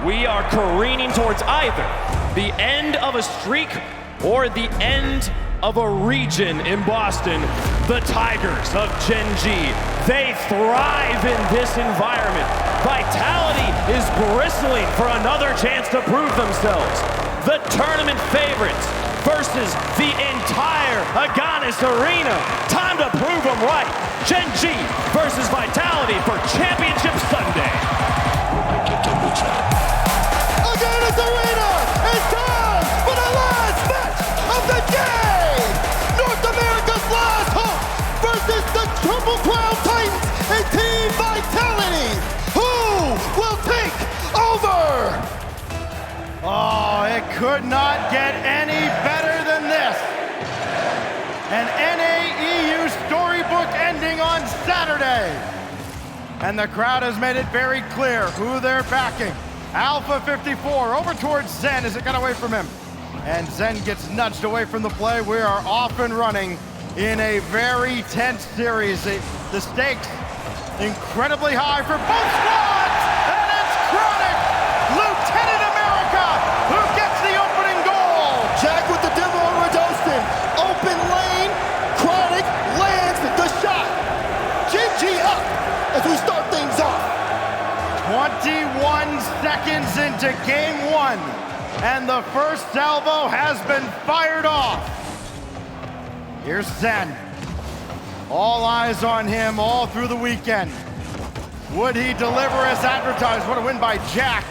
We are careening towards either the end of a streak or the end of a region in Boston. The Tigers of Gen.G, they thrive in this environment. Vitality is bristling for another chance to prove themselves. The tournament favorites versus the entire Agganis Arena. Time to prove them right. Gen.G versus Vitality for Championship Sunday. Agganis Arena is time for the last match of the day. North America's last hope versus the Triple Crown Titans and Team Vitality. Who will take over? Oh, it could not get any better than this. An NAEU storybook ending on Saturday. And the crowd has made it very clear who they're backing. Alpha 54 over towards Zen as it got away from him. And Zen gets nudged away from the play. We are off and running in a very tense series. The stakes incredibly high for both squads. And it's Chronic, Lieutenant America, who gets the opening goal. Jack with the demo on Redostin. Open lane, Chronic lands the shot. Gen.G up as we start things off. 21 seconds into game one, and the first salvo has been fired off. Here's Zen. All eyes on him all through the weekend. Would he deliver as advertised? What a win by Jack,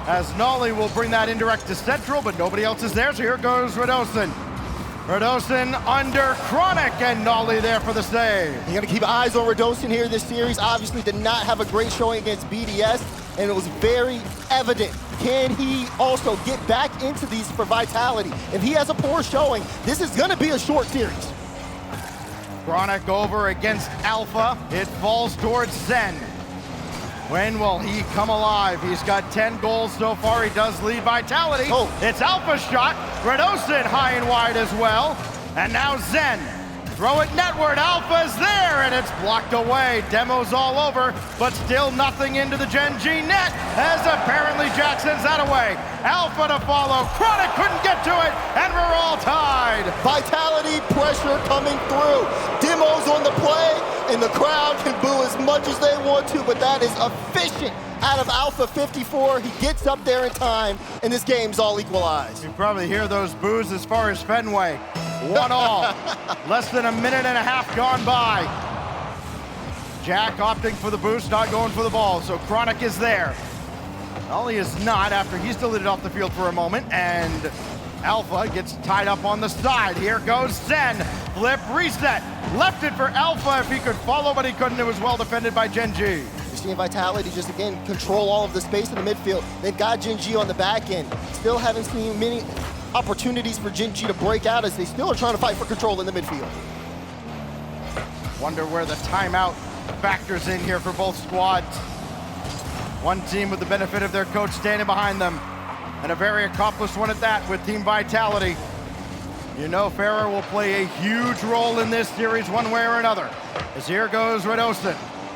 as Nolly will bring that indirect to Central, but nobody else is there, so here goes Redostin. Redostin under Chronic, and Nolly there for the save. You gotta keep eyes on Redostin here this series. Obviously did not have a great showing against BDS, and it was very evident. Can he also get back into these for Vitality? If he has a poor showing, this is gonna be a short series. Chronic over against Alpha. It falls towards Zen. When will he come alive? He's got 10 goals so far. He does lead Vitality. Oh. It's Alpha's shot. Redostin high and wide as well. And now Zen. Throw it netward. Alpha's there, and it's blocked away. Demo's all over, but still nothing into the Gen.G net, as apparently Jack sends that away. Alpha to follow. Chronic couldn't get to it, and we're all tied. Vitality pressure coming through. Demo's on the play, and the crowd can boo as much as they want to, but that is efficient out of Alpha 54. He gets up there in time, and this game's all equalized. You probably hear those boos as far as Fenway. 1-all. Less than a minute and a half gone by. Jack opting for the boost, not going for the ball, so Chronic is there. Ollie is not after he's deleted off the field for a moment, and Alpha gets tied up on the side. Here goes Zen. Flip, reset. Left it for Alpha if he could follow, but he couldn't. It was well defended by Gen.G. You're seeing Vitality just, again, control all of the space in the midfield. They've got Gen.G on the back end. Still haven't seen many opportunities for Gen.G to break out, as they still are trying to fight for control in the midfield. Wonder where the timeout factors in here for both squads. One team with the benefit of their coach standing behind them, and a very accomplished one at that with Team Vitality. You know Farah will play a huge role in this series one way or another. As here goes Redostin.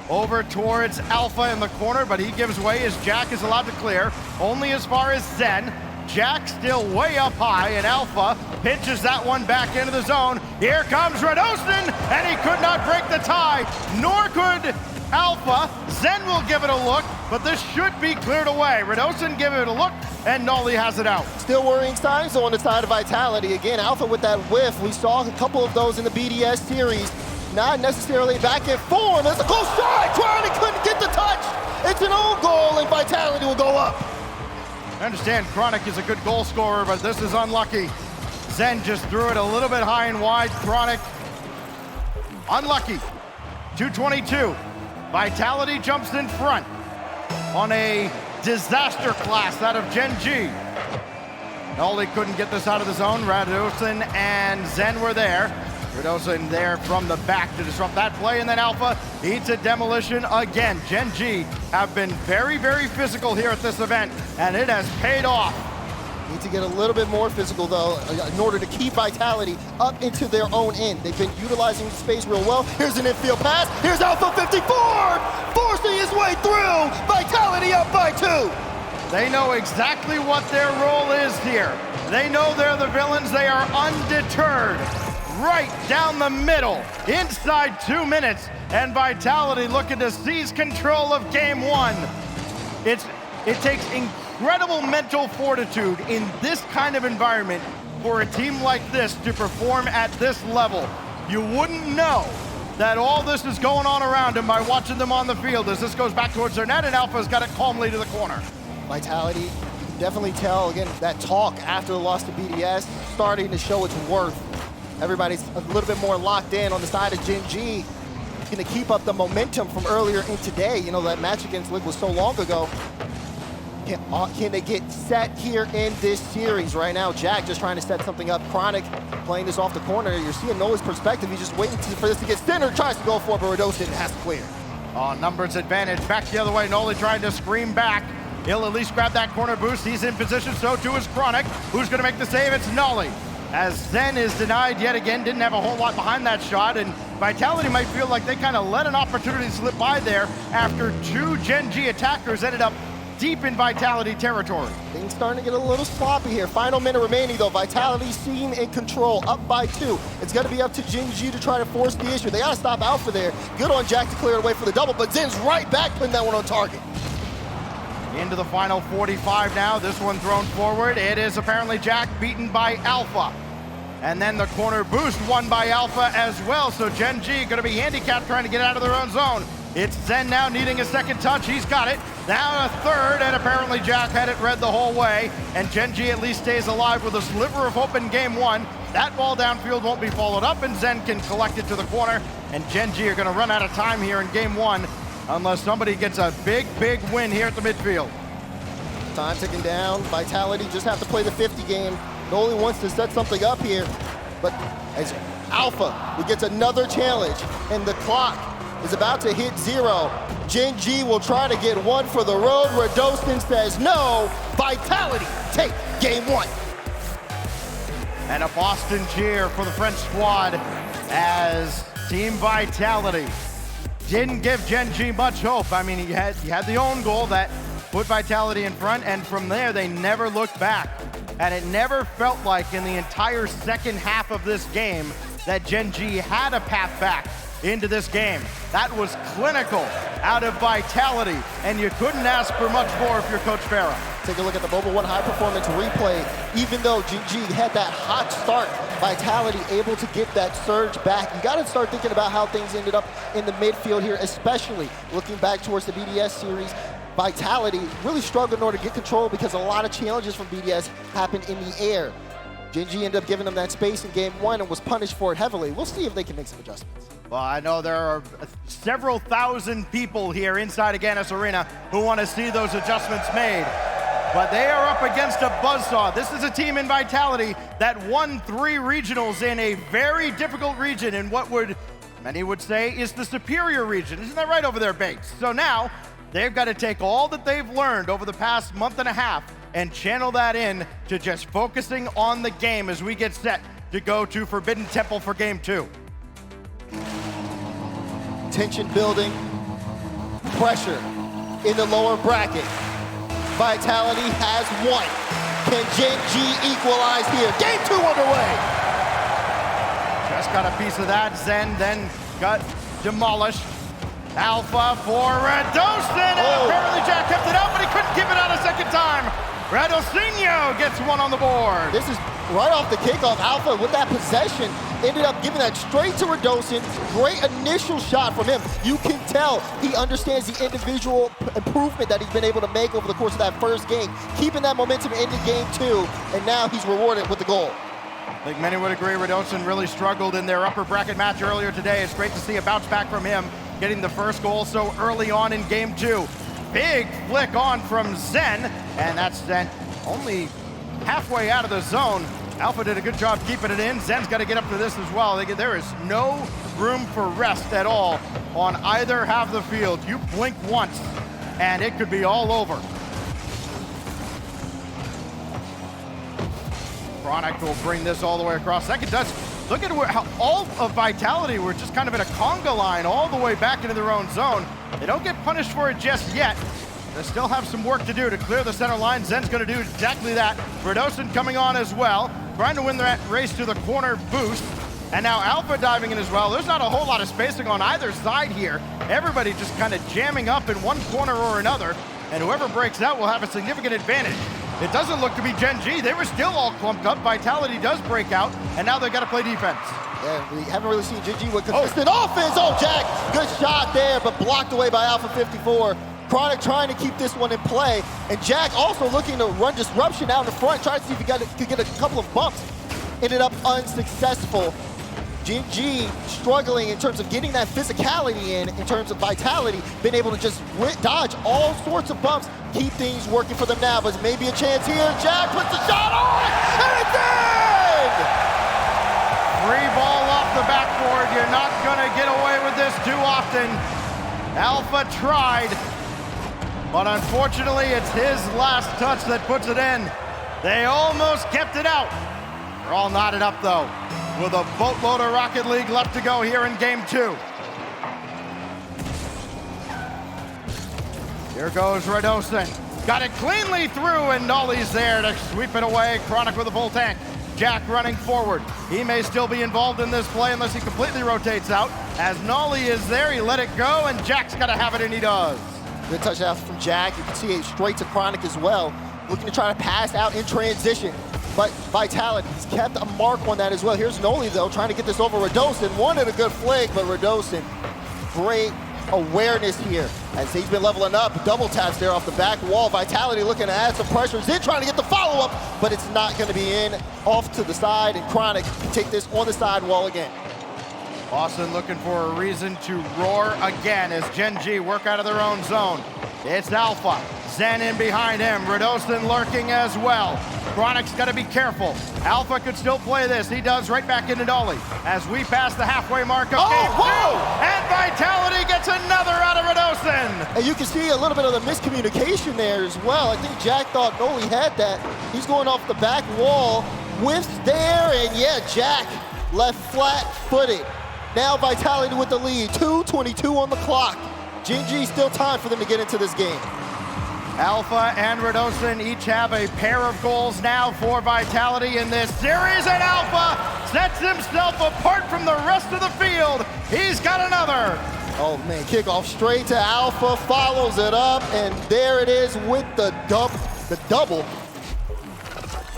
Over towards Alpha in the corner, but he gives way as Jack is allowed to clear, only as far as Zen. Jack still way up high, and Alpha pinches that one back into the zone. Here comes Redostin, and he could not break the tie, nor could Alpha. Zen will give it a look, but this should be cleared away. Redostin give it a look, and Nolly has it out. Still worrying signs on the side of Vitality. Again, Alpha with that whiff. We saw a couple of those in the BDS series. Not necessarily back in form. It's a close shot. Chronic couldn't get the touch. It's an own goal, and Vitality will go up. I understand Chronic is a good goal scorer, but this is unlucky. Zen just threw it a little bit high and wide. Chronic, unlucky. 2:22. Vitality jumps in front on a disaster class out of Gen.G. Nolly couldn't get this out of the zone. Redostin and Zen were there. Redostin there from the back to disrupt that play, and then Alpha eats a demolition again. Gen.G have been very, very physical here at this event, and it has paid off. Need to get a little bit more physical, though, in order to keep Vitality up into their own end. They've been utilizing space real well. Here's an infield pass. Here's Alpha 54, forcing his way through. Vitality up by 2. They know exactly what their role is here. They know they're the villains. They are undeterred. Right down the middle, inside 2 minutes, and Vitality looking to seize control of game one. It takes incredible mental fortitude in this kind of environment for a team like this to perform at this level. You wouldn't know that all this is going on around them by watching them on the field as this goes back towards their net, and Alpha's got it calmly to the corner. Vitality, you can definitely tell, again, that talk after the loss to BDS starting to show its worth. Everybody's a little bit more locked in on the side of Gen.G. Going to keep up the momentum from earlier in today. You know, that match against Liquid was so long ago. Can they get set here in this series? Right now, Jack just trying to set something up. Chronic playing this off the corner. You're seeing Noah's perspective. He's just waiting for this to get centered. Tries to go for it, but Radosin has to clear. Numbers advantage. Back the other way. Noli trying to scream back. He'll at least grab that corner boost. He's in position, so too is Chronic. Who's going to make the save? It's Noli. As Zen is denied yet again, didn't have a whole lot behind that shot, and Vitality might feel like they kind of let an opportunity slip by there after two Gen.G attackers ended up deep in Vitality territory. Things starting to get a little sloppy here. Final minute remaining though. Vitality seen in control, up by 2. It's gonna be up to Gen.G to try to force the issue. They gotta stop Alpha there. Good on Jack to clear it away for the double, but Zen's right back putting that one on target. Into the final 45 now. This one thrown forward. It is apparently Jack beaten by Alpha. And then the corner boost won by Alpha as well. So Gen.G gonna be handicapped trying to get out of their own zone. It's Zen now needing a second touch. He's got it. Now a third, and apparently Jack had it read the whole way. And Gen.G at least stays alive with a sliver of hope in game one. That ball downfield won't be followed up, and Zen can collect it to the corner. And Gen.G are gonna run out of time here in game one unless somebody gets a big, big win here at the midfield. Time ticking down. Vitality just have to play the 50 game. Noli wants to set something up here, but as Alpha, he gets another challenge, and the clock is about to hit 0. Gen.G will try to get one for the road. Radosin says no. Vitality take game one. And a Boston cheer for the French squad as Team Vitality didn't give Gen.G much hope. I mean, you had the own goal that put Vitality in front, and from there they never looked back. And it never felt like in the entire second half of this game that Gen.G had a path back into this game. That was clinical out of Vitality, and you couldn't ask for much more if you're Coach Farah. Take a look at the Mobile 1 high performance replay. Even though Gen.G had that hot start, Vitality able to get that surge back. You gotta start thinking about how things ended up in the midfield here, especially looking back towards the BDS series. Vitality really struggled in order to get control because a lot of challenges from BDS happened in the air. Gen.G ended up giving them that space in game one and was punished for it heavily. We'll see if they can make some adjustments. Well, I know there are several thousand people here inside of Gannis Arena who want to see those adjustments made. But they are up against a buzzsaw. This is a team in Vitality that won 3 regionals in a very difficult region in what many would say is the superior region. Isn't that right over there, Bates? So now, they've got to take all that they've learned over the past month and a half and channel that in to just focusing on the game as we get set to go to Forbidden Temple for game 2. Tension building, pressure in the lower bracket. Vitality has won. Can Gen.G equalize here? Game 2 underway. Just got a piece of that. Zen then got demolished. Alpha for Radosin, and apparently Jack kept it out, but he couldn't give it out a second time. Radosinho gets one on the board. This is right off the kickoff. Alpha with that possession ended up giving that straight to Radosin. Great initial shot from him. You can tell he understands the individual improvement that he's been able to make over the course of that first game, keeping that momentum into game 2, and now he's rewarded with the goal. I think many would agree Radosin really struggled in their upper bracket match earlier today. It's great to see a bounce back from him, getting the first goal so early on in game 2. Big flick on from Zen, and that's Zen only halfway out of the zone. Alpha did a good job keeping it in. Zen's got to get up to this as well. There is no room for rest at all on either half of the field. You blink once, and it could be all over. Chronic will bring this all the way across. Second touch. Look at how all of Vitality were just kind of in a conga line all the way back into their own zone. They don't get punished for it just yet. They still have some work to do to clear the center line. Zen's going to do exactly that. Radosin coming on as well, trying to win that race to the corner boost. And now Alpha diving in as well. There's not a whole lot of spacing on either side here. Everybody just kind of jamming up in one corner or another. And whoever breaks out will have a significant advantage. It doesn't look to be Gen.G. They were still all clumped up. Vitality does break out, and now they've got to play defense. Yeah, we haven't really seen Gen.G with consistent offense. Oh, Jack, good shot there, but blocked away by Alpha 54. Chronic trying to keep this one in play, and Jack also looking to run disruption out in the front, trying to see if he could get a couple of bumps. Ended up unsuccessful. Gen.G struggling in terms of getting that physicality in terms of vitality, been able to just dodge all sorts of bumps, keep things working for them now, but maybe a chance here. Jack puts the shot on, and it's in! Free ball off the backboard. You're not gonna get away with this too often. Alpha tried, but unfortunately it's his last touch that puts it in. They almost kept it out. They're all knotted up though, with a boatload of Rocket League left to go here in game 2. Here goes Radosin. Got it cleanly through, and Nolly's there to sweep it away. Chronic with a full tank. Jack running forward. He may still be involved in this play unless he completely rotates out. As Nolly is there, he let it go, and Jack's got to have it, and he does. Good touchdown from Jack. You can see it straight to Chronic as well. Looking to try to pass out in transition. But Vitality, he's kept a mark on that as well. Here's Nolly, though, trying to get this over Radosin. Wanted a good flick, but Radosin, great awareness here as he's been leveling up. Double taps there off the back wall. Vitality looking to add some pressure. Zen trying to get the follow-up, but it's not going to be in. Off to the side, and Chronic can take this on the sidewall again. Boston looking for a reason to roar again as Gen.G work out of their own zone. It's Alpha. Zen in behind him. Radosin lurking as well. Chronic's got to be careful. Alpha could still play this. He does right back into Dolly as we pass the halfway mark of game 2. And Vitality gets another out of Radosin. And you can see a little bit of the miscommunication there as well. I think Jack thought Nolly had that. He's going off the back wall. Whiffs there, and yeah, Jack left flat-footed. Now Vitality with the lead. 2:22 on the clock. Gen.G still time for them to get into this game. Alpha and Radosin each have a pair of goals now for Vitality in this series, and Alpha sets himself apart from the rest of the field. He's got another. Oh man, kickoff straight to Alpha, follows it up, and there it is with the double.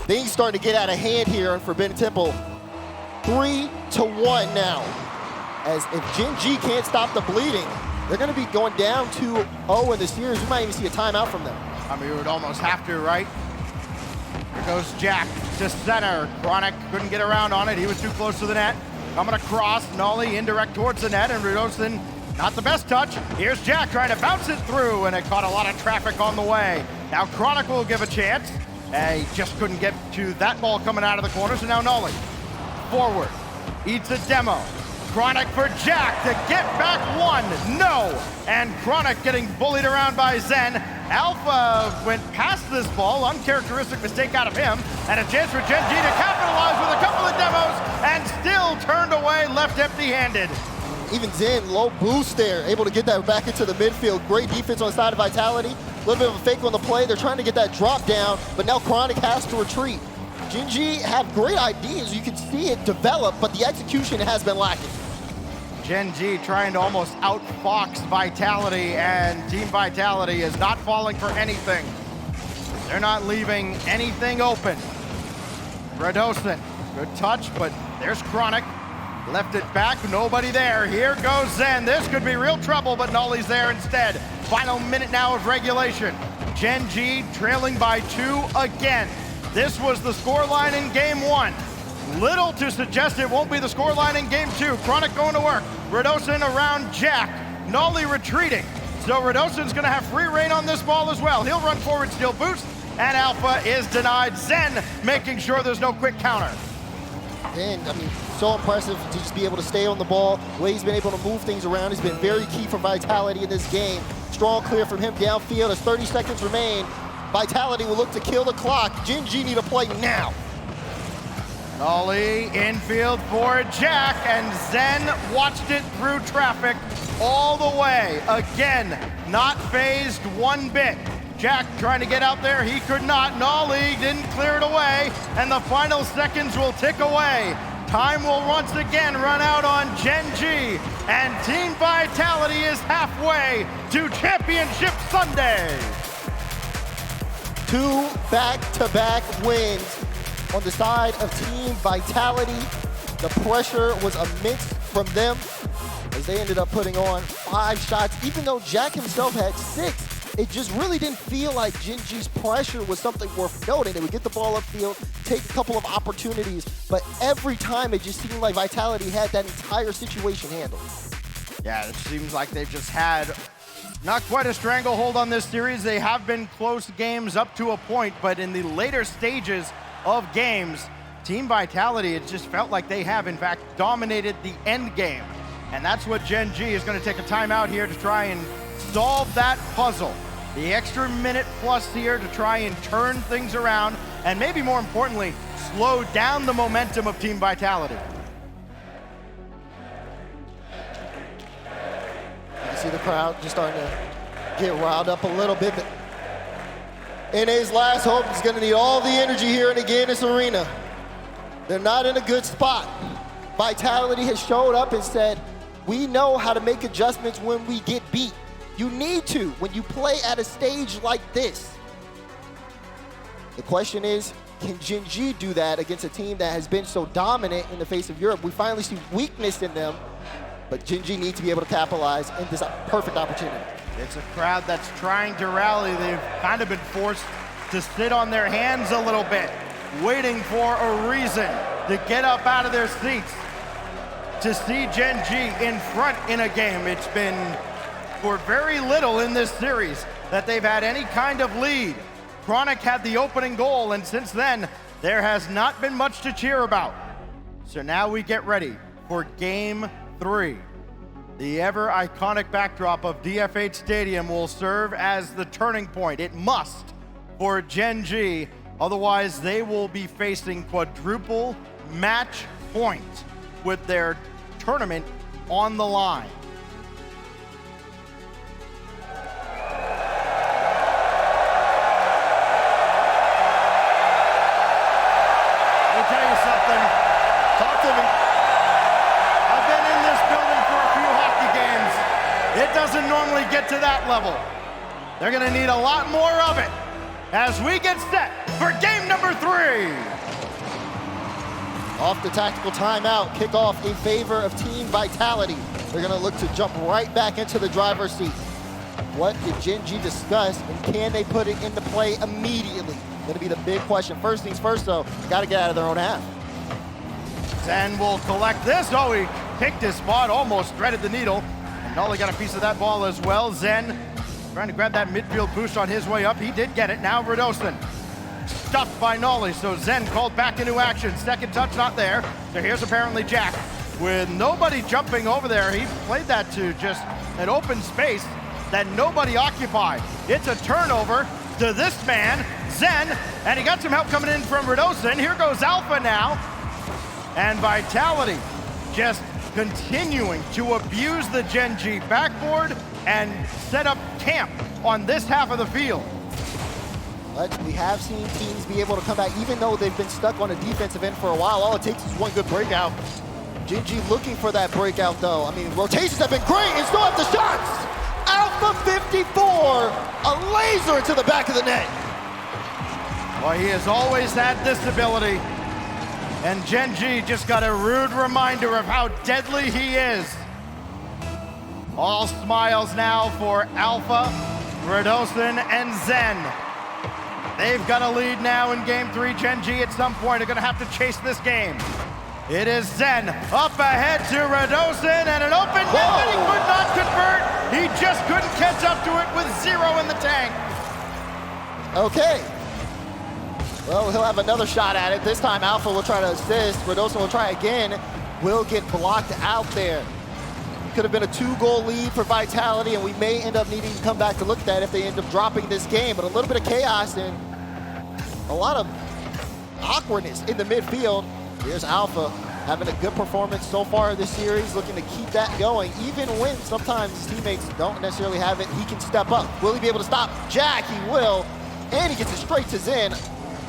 Things starting to get out of hand here for Ben Temple. 3-1 now. As if Gen.G can't stop the bleeding, they're going to be going down 2-0 in the series. We might even see a timeout from them. I mean, we would almost have to, right? Here goes Jack to center. Chronic couldn't get around on it. He was too close to the net. Coming across, Nolly indirect towards the net, and Radosin, not the best touch. Here's Jack trying to bounce it through, and it caught a lot of traffic on the way. Now Chronic will give a chance. He just couldn't get to that ball coming out of the corner, so now Nolly. Forward, eats a demo. Chronic for Jack to get back one. No. And Chronic getting bullied around by Zen. Alpha went past this ball. Uncharacteristic mistake out of him. And a chance for Gen.G to capitalize with a couple of demos and still turned away, left empty-handed. Even Zen, low boost there, able to get that back into the midfield. Great defense on the side of Vitality. A little bit of a fake on the play. They're trying to get that drop down, but now Chronic has to retreat. Gen.G have great ideas. You can see it develop, but the execution has been lacking. Gen.G trying to almost outfox Vitality, and Team Vitality is not falling for anything. They're not leaving anything open. Radosin, good touch, but there's Chronic. Left it back, nobody there. Here goes Zen. This could be real trouble, but Nolly's there instead. Final minute now of regulation. Gen.G trailing by 2 again. This was the scoreline in game 1. Little to suggest it won't be the scoreline in game 2. Chronic going to work. Radosin around Jack. Nolly retreating. So Radosin's going to have free reign on this ball as well. He'll run forward, steal boost, and Alpha is denied. Zen making sure there's no quick counter. And I mean, so impressive to just be able to stay on the ball. The way he's been able to move things around has been very key for Vitality in this game. Strong clear from him downfield as 30 seconds remain. Vitality will look to kill the clock. Gen.G need a play now. Nolly infield for Jack, and Zen watched it through traffic all the way. Again, not phased one bit. Jack trying to get out there, he could not. Nolly didn't clear it away, and the final seconds will tick away. Time will once again run out on Gen.G, and Team Vitality is halfway to Championship Sunday. 2 back-to-back wins on the side of Team Vitality. The pressure was immense from them as they ended up putting on 5 shots. Even though Jack himself had 6, it just really didn't feel like Gen.G's pressure was something worth noting. They would get the ball upfield, take a couple of opportunities, but every time it just seemed like Vitality had that entire situation handled. Yeah, it seems like they've just had not quite a stranglehold on this series. They have been close games up to a point, but in the later stages of games, Team Vitality, it just felt like they have, in fact, dominated the end game. And that's what Gen.G is going to take a timeout here to try and solve that puzzle. The extra minute plus here to try and turn things around, and maybe more importantly, slow down the momentum of Team Vitality. You can see the crowd just starting to get riled up a little bit. NA's last hope is going to need all the energy here in the Guinness Arena. They're not in a good spot. Vitality has showed up and said, we know how to make adjustments when we get beat. You need to when you play at a stage like this. The question is, can Gen.G do that against a team that has been so dominant in the face of Europe? We finally see weakness in them, but Gen.G needs to be able to capitalize in this perfect opportunity. It's a crowd that's trying to rally. They've kind of been forced to sit on their hands a little bit, waiting for a reason to get up out of their seats. To see Gen.G in front in a game, it's been for very little in this series that they've had any kind of lead. Chronic had the opening goal, and since then, there has not been much to cheer about. So now we get ready for Game 3. The ever iconic backdrop of DF8 Stadium will serve as the turning point. It must for Gen.G, otherwise they will be facing quadruple match point with their tournament on the line. Let me tell you something. Talk to me. I've been in this building for a few hockey games. It doesn't normally get to that level. They're gonna need a lot more of it as we get set for game number 3. Off the tactical timeout, kickoff in favor of Team Vitality. They're gonna look to jump right back into the driver's seat. What did Gen.G discuss, and can they put it into play immediately? Gonna be the big question. First things first though, gotta get out of their own half. Zen will collect this. Oh, he picked his spot, almost threaded the needle. And Nolly got a piece of that ball as well. Zen trying to grab that midfield boost on his way up. He did get it. Now Radosin stuffed by Nolly, so Zen called back into action. Second touch not there. So here's apparently Jack with nobody jumping over there. He played that to just an open space that nobody occupied. It's a turnover to this man, Zen, and he got some help coming in from Radosin. Here goes Alpha now. And Vitality just continuing to abuse the Gen.G backboard and set up camp on this half of the field. But we have seen teams be able to come back, even though they've been stuck on a defensive end for a while. All it takes is one good breakout. Gen.G looking for that breakout, though. I mean, rotations have been great, and still have the shots! Alpha 54, a laser into the back of the net. Well, he has always had this ability, and Gen.G just got a rude reminder of how deadly he is. All smiles now for Alpha, Radosin, and Zen. They've got a lead now in game 3. Gen.G at some point are gonna have to chase this game. It is Zen up ahead to Radosin, and an open net that he could not convert. He just couldn't catch up to it with 0 in the tank. Okay. Well, he'll have another shot at it. This time Alpha will try to assist. Radosin will try again. Will get blocked out there. Could have been a 2-goal lead for Vitality, and we may end up needing to come back to look at that if they end up dropping this game. But a little bit of chaos and a lot of awkwardness in the midfield. Here's Alpha having a good performance so far this series, looking to keep that going. Even when sometimes his teammates don't necessarily have it, he can step up. Will he be able to stop Jack? He will, and he gets it straight to Zen.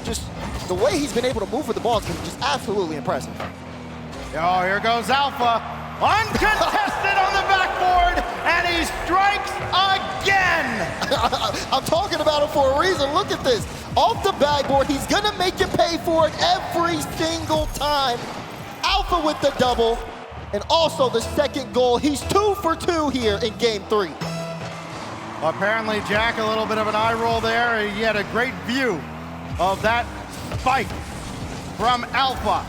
Just the way he's been able to move with the ball has been just absolutely impressive. Oh, here goes Alpha. Uncontested on the backboard, and he strikes again. I'm talking about him for a reason. Look at this. Off the backboard, he's gonna make you pay for it every single time. Alpha with the double, and also the second goal. He's 2 for 2 here in game 3. Apparently, Jack, a little bit of an eye roll there. He had a great view of that spike from Alpha.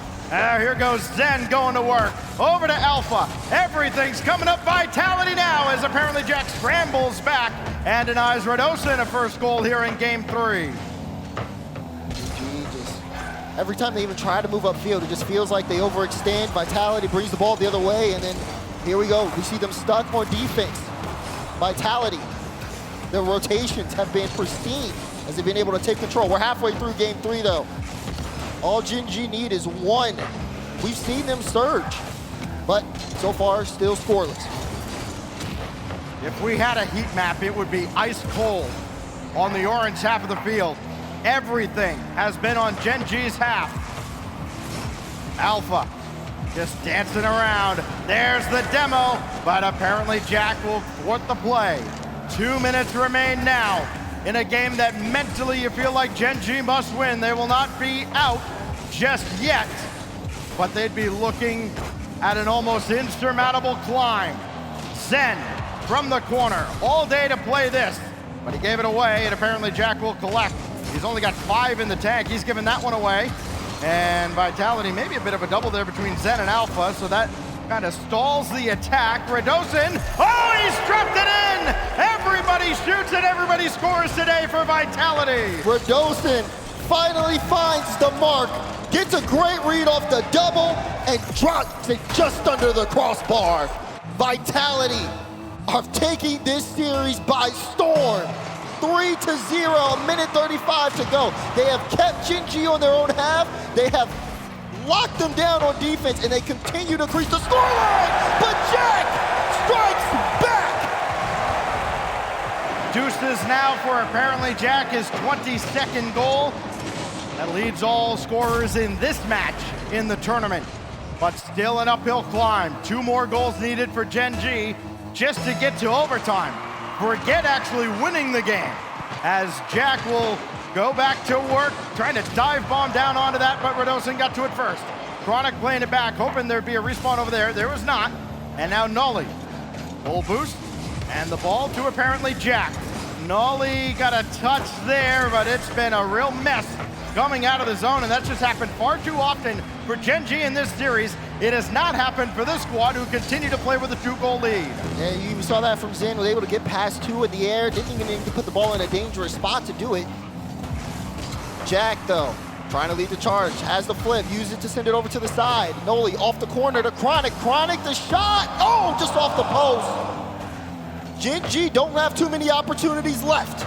Here goes Zen going to work. Over to Alpha. Everything's coming up Vitality now as apparently Jack scrambles back and denies Radosin a first goal here in game 3. Every time they even try to move upfield, it just feels like they overextend. Vitality brings the ball the other way, and then here we go. We see them stuck on defense. Vitality, their rotations have been pristine as they've been able to take control. We're halfway through game 3, though. All Gen.G need is 1. We've seen them surge, but so far, still scoreless. If we had a heat map, it would be ice cold on the orange half of the field. Everything has been on Gen.G's half. Alpha just dancing around. There's the demo, but apparently Jack will thwart the play. 2 minutes remain now in a game that mentally you feel like Gen.G must win. They will not be out just yet, but they'd be looking at an almost insurmountable climb. Zen from the corner, all day to play this, but he gave it away, and apparently Jack will collect. He's only got 5 in the tank. He's given that one away. And Vitality, maybe a bit of a double there between Zen and Alpha, so that kind of stalls the attack. Radosin, oh, he's dropped it in! Everybody shoots and everybody scores today for Vitality. Radosin finally finds the mark, gets a great read off the double, and drops it just under the crossbar. Vitality are taking this series by storm. 3-0, a minute 35 to go. They have kept Gen.G on their own half. They have locked them down on defense, and they continue to increase the scoreline. But Jack strikes back. Deuces now for apparently Jack his 22nd goal. That leads all scorers in this match in the tournament. But still an uphill climb. 2 more goals needed for Gen.G just to get to overtime. Forget actually winning the game, as Jack will go back to work, trying to dive bomb down onto that, but Radosin got to it first. Chronic playing it back, hoping there'd be a respawn over there. There was not. And now Nolly. Full boost, and the ball to apparently Jack. Nolly got a touch there, but it's been a real mess coming out of the zone, and that's just happened far too often for Gen.G in this series. It has not happened for this squad, who continue to play with a 2-goal lead. Yeah, you even saw that from Zen, was able to get past 2 in the air, didn't even need to put the ball in a dangerous spot to do it. Jack, though, trying to lead the charge, has the flip, use it to send it over to the side. Noli off the corner to Chronic. Chronic, the shot, oh, just off the post. Gen.G don't have too many opportunities left.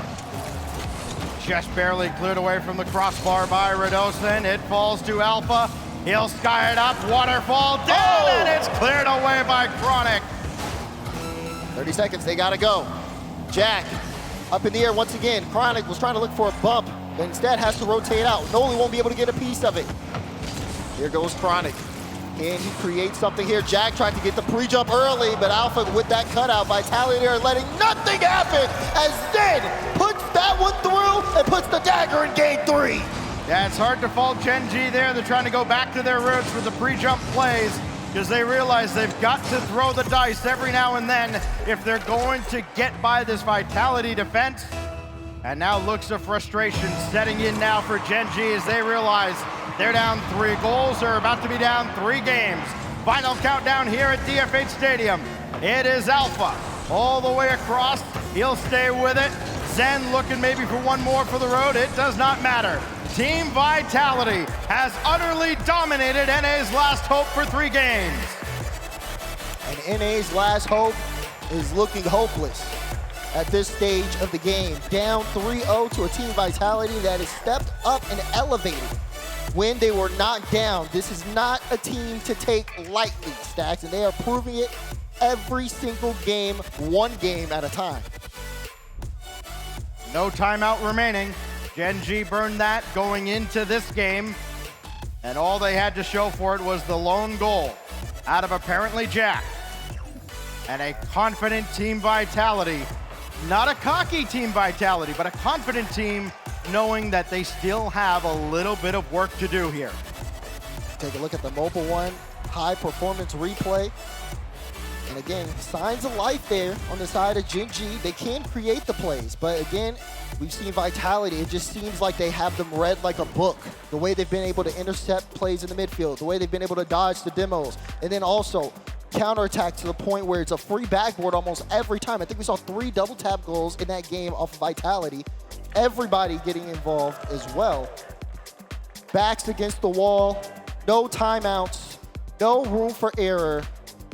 Just barely cleared away from the crossbar by Radosin. It falls to Alpha. He'll sky it up, waterfall down, and it's cleared away by Chronic. 30 seconds, they gotta go. Jack, up in the air once again. Chronic was trying to look for a bump, but instead has to rotate out. Noli won't be able to get a piece of it. Here goes Chronic. Can he create something here? Jack tried to get the pre-jump early, but Alpha with that cutout, Vitality there letting nothing happen as Zen puts that one through and puts the dagger in game 3. Yeah, it's hard to fault Gen.G there. They're trying to go back to their roots with the pre-jump plays because they realize they've got to throw the dice every now and then if they're going to get by this Vitality defense. And now looks of frustration setting in now for Gen.G as they realize they're down 3 goals. They're about to be down 3 games. Final countdown here at DFH Stadium. It is Alpha all the way across. He'll stay with it. Zen looking maybe for one more for the road. It does not matter. Team Vitality has utterly dominated NA's last hope for 3 games. And NA's last hope is looking hopeless at this stage of the game. Down 3-0 to a Team Vitality that has stepped up and elevated when they were knocked down. This is not a team to take lightly, Stacks, and they are proving it every single game, one game at a time. No timeout remaining. Gen.G burned that going into this game, and all they had to show for it was the lone goal out of apparently Jack. And a confident team vitality. Not a cocky team vitality, but a confident team knowing that they still have a little bit of work to do here. Take a look at the Mobile One high performance replay. And again, signs of life there on the side of Gen.G. They can create the plays, but again, we've seen vitality. It just seems like they have them read like a book. The way they've been able to intercept plays in the midfield, the way they've been able to dodge the demos, and then also counterattack to the point where it's a free backboard almost every time. I think we saw 3 double tap goals in that game off of vitality. Everybody getting involved as well. Backs against the wall, no timeouts, no room for error.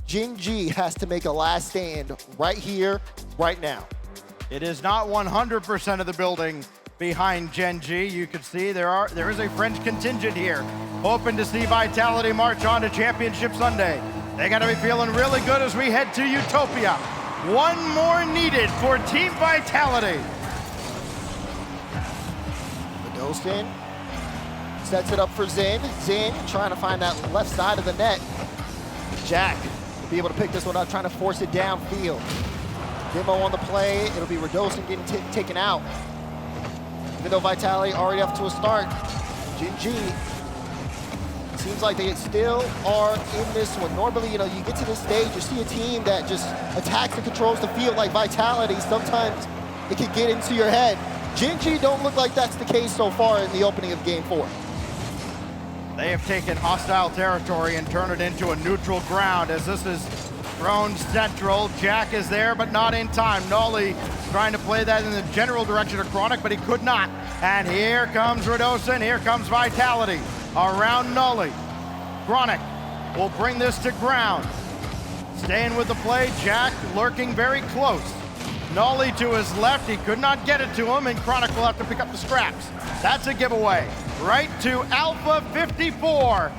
Gen.G has to make a last stand right here, right now. It is not 100% of the building behind Gen.G. You can see there is a French contingent here, hoping to see vitality march on to Championship Sunday. They gotta be feeling really good as we head to Utopia. One more needed for Team Vitality. Vidostin sets it up for Zen. Zen trying to find that left side of the net. Jack will be able to pick this one up, trying to force it downfield. Demo on the play, it'll be Vidostin getting taken out. Even though Vitality already up to a start, Gen.G seems like they still are in this one. Normally, you get to this stage, you see a team that just attacks and controls the field like Vitality. Sometimes it can get into your head. Gen.G don't look like that's the case so far in the opening of Game 4. They have taken hostile territory and turned it into a neutral ground as this is thrown central. Jack is there, but not in time. Nolly trying to play that in the general direction of Chronic, but he could not. And here comes Radosin, here comes Vitality around Nolly. Chronic will bring this to ground. Staying with the play, Jack lurking very close. Nolly to his left, he could not get it to him, and Chronic will have to pick up the scraps. That's a giveaway. Right to Alpha 54.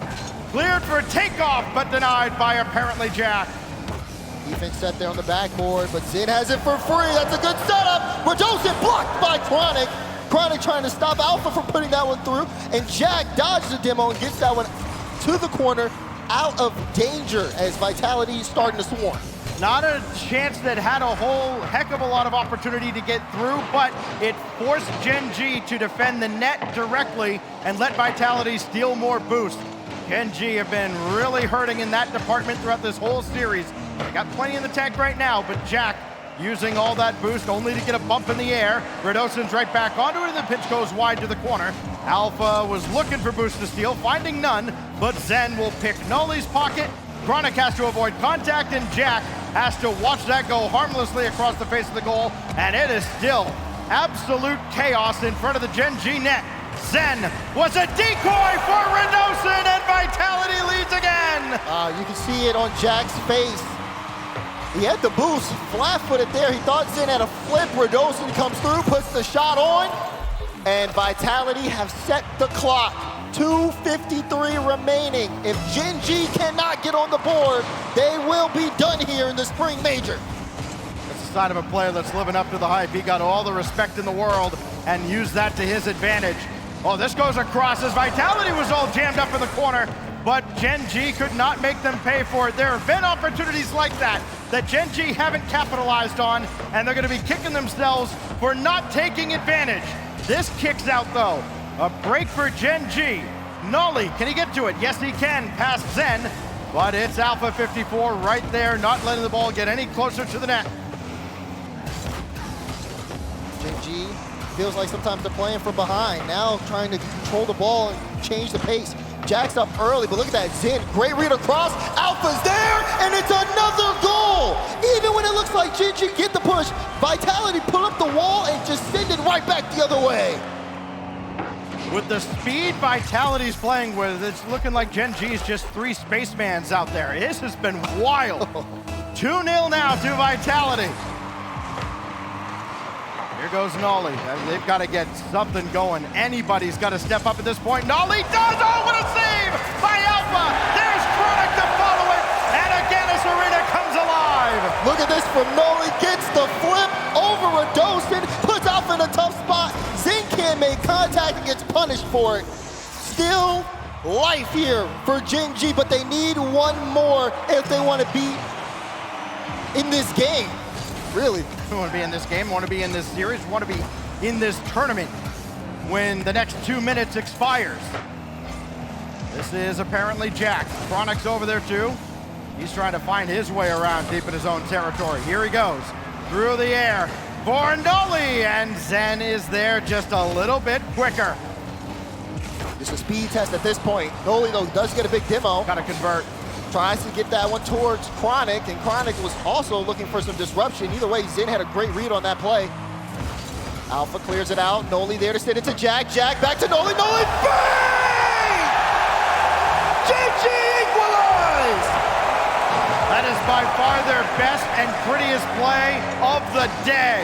Cleared for takeoff, but denied by apparently Jack. Defense set there on the backboard, but Zin has it for free. That's a good setup. Radosin blocked by Chronic. Chronic trying to stop Alpha from putting that one through, and Jack dodges the demo and gets that one to the corner, out of danger as Vitality is starting to swarm. Not a chance that had a whole heck of a lot of opportunity to get through, but it forced Gen.G to defend the net directly and let Vitality steal more boost. Gen.G have been really hurting in that department throughout this whole series. They got plenty in the tank right now, but Jack using all that boost only to get a bump in the air. Radosin's right back onto it, and the pitch goes wide to the corner. Alpha was looking for boost to steal, finding none, but Zen will pick Nolly's pocket. Chronic has to avoid contact, and Jack has to watch that go harmlessly across the face of the goal, and it is still absolute chaos in front of the Gen.G net. Zen was a decoy for Radosin, and Vitality leads again! You can see it on Jack's face. He had the boost, flat-footed there. He thought Zen had a flip. Radosin comes through, puts the shot on, and Vitality have set the clock. 2:53 remaining. If Gen.G cannot get on the board, they will be done here in the Spring Major. That's the sign of a player that's living up to the hype. He got all the respect in the world and used that to his advantage. Oh, this goes across as Vitality was all jammed up in the corner, but Gen.G could not make them pay for it. There have been opportunities like that Gen.G haven't capitalized on, and they're gonna be kicking themselves for not taking advantage. This kicks out though. A break for Gen.G. Nolly, can he get to it? Yes, he can, past Zen, but it's Alpha 54 right there, not letting the ball get any closer to the net. Gen.G feels like sometimes they're playing from behind, now trying to control the ball and change the pace. Jack's up early, but look at that, Zen, great read across, Alpha's there, and it's another goal! Even when it looks like Gen.G get the push, Vitality pull up the wall and just send it right back the other way. With the speed Vitality's playing with, it's looking like Gen.G's just 3 spacemans out there. This has been wild. 2-0 now to Vitality. Here goes Nolly. They've got to get something going. Anybody's got to step up at this point. Nolly does! Oh, what a save by Alpha! There's Chronic to follow it, and again this arena comes alive! Look at this from Nolly, gets the flip over Radostin, puts Alpha in a tough spot. Zen can't make contact and gets punished for it. Still life here for Gen.G, but they need one more if they want to be in this game. Really. We want to be in this game, want to be in this series, want to be in this tournament when the next 2 minutes expires. This is apparently Jack. Chronic's over there too. He's trying to find his way around deep in his own territory. Here he goes, through the air for Nolly, and Zen is there just a little bit quicker. Just a speed test at this point. Nolly, though, does get a big demo. Got to convert. Tries to get that one towards Chronic, and Chronic was also looking for some disruption. Either way, Zen had a great read on that play. Alpha clears it out. Nolly there to send it to Jack. Jack back to Nolly. Nolly, bang! Gen.G equalized! That is by far their best and prettiest play of the day.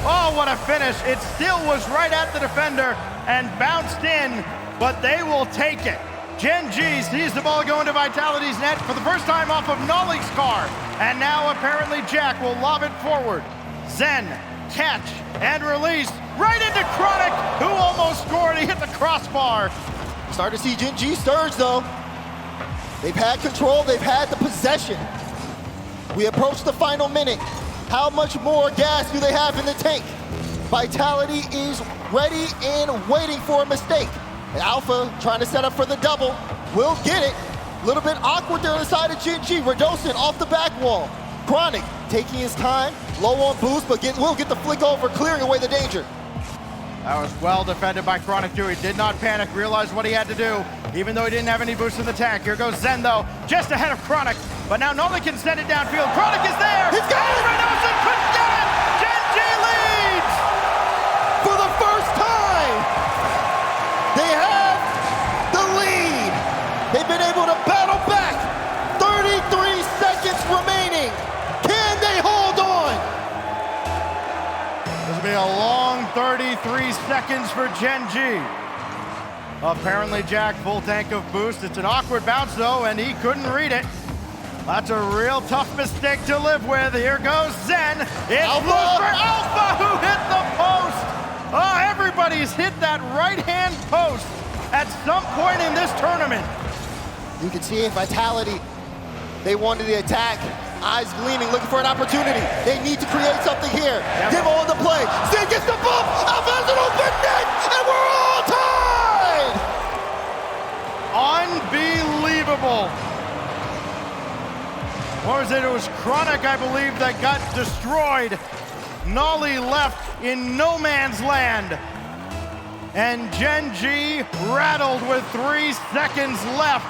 Oh, what a finish. It still was right at the defender and bounced in, but they will take it. Gen.G sees the ball go into Vitality's net for the first time off of Nolly's car. And now apparently Jack will lob it forward. Zen, catch, and release right into Chronic, who almost scored. He hit the crossbar. Start to see Gen.G surge, though. They've had control, they've had the possession. We approach the final minute. How much more gas do they have in the tank? Vitality is ready and waiting for a mistake. And Alpha trying to set up for the double. Will get it. A little bit awkward there on the side of Gen.G. Radostin off the back wall. Chronic taking his time, low on boost, but will get the flick over, clearing away the danger. That was well defended by Chronic too. He did not panic, realized what he had to do, even though he didn't have any boost in the tank. Here goes Zen though, just ahead of Chronic. But now Nolly can send it downfield. Chronic is there! He's got it! Radostin couldn't get it! Gen.G leads! For the first time, they have the lead. They've been able to battle back. 33 seconds remaining. Can they hold on? This will be a long 33 seconds for Gen.G. Apparently Jack full tank of boost. It's an awkward bounce though, and he couldn't read it. That's a real tough mistake to live with. Here goes Zen. It's Alpha! for Alpha who hit the post. Oh, everybody's hit that right-hand post at some point in this tournament. You can see in Vitality, they wanted the attack. Eyes gleaming, looking for an opportunity. They need to create something here. Yep. Demo on the play. Zen gets the bump. Alpha has an open net, and we're all tied! Unbelievable. What was it? It was Chronic, I believe, that got destroyed. Nolly left in no man's land. And Gen.G rattled with 3 seconds left.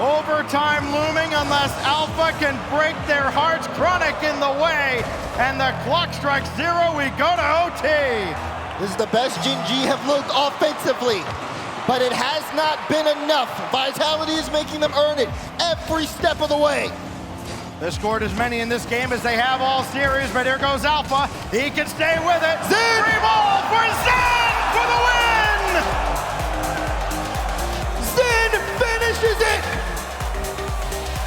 Overtime looming unless Alpha can break their hearts. Chronic in the way, and the clock strikes 0. We go to OT. This is the best Gen.G have looked offensively, but it has not been enough. Vitality is making them earn it every step of the way. They scored as many in this game as they have all series, but here goes Alpha. He can stay with it. Zen! Free ball for Zen for the win! Zen finishes it!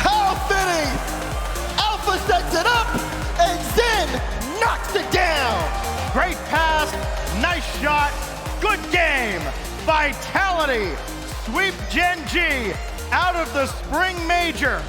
How fitting! Alpha sets it up, and Zen knocks it down! Great pass, nice shot, good game. Vitality sweep Gen.G out of the spring major.